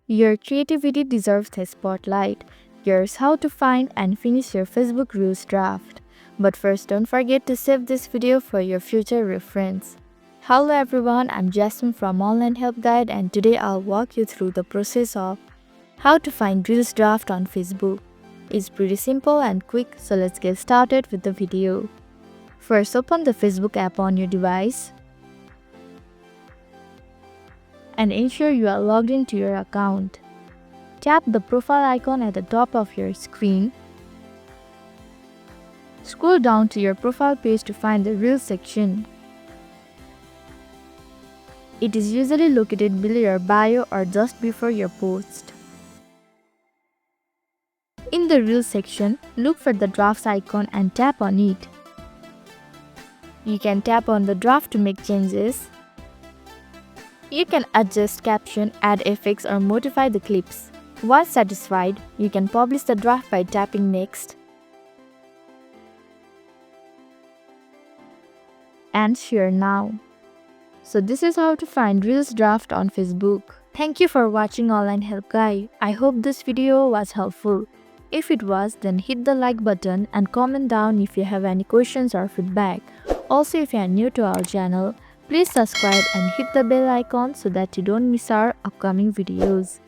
Your creativity deserves a spotlight. Here's how to find and finish your Facebook Reels draft. But first, don't forget to save this video for your future reference. Hello everyone, I'm Jasmine from Online Help Guide, and today I'll walk you through the process of how to find Reels draft on Facebook. It's pretty simple and quick, so let's get started with the video. First, open the Facebook app on your device and ensure you are logged into your account. Tap the profile icon at the top of your screen. Scroll down to your profile page to find the Reels section. It is usually located below your bio or just before your post. In the Reels section, look for the drafts icon and tap on it. You can tap on the draft to make changes. You can adjust caption, add effects, or modify the clips. Once satisfied, you can publish the draft by tapping next and share now. So this is how to find Reels draft on Facebook. Thank you for watching Online Help Guide. I hope this video was helpful. If it was, then hit the like button and comment down if you have any questions or feedback. Also, if you are new to our channel, please subscribe and hit the bell icon so that you don't miss our upcoming videos.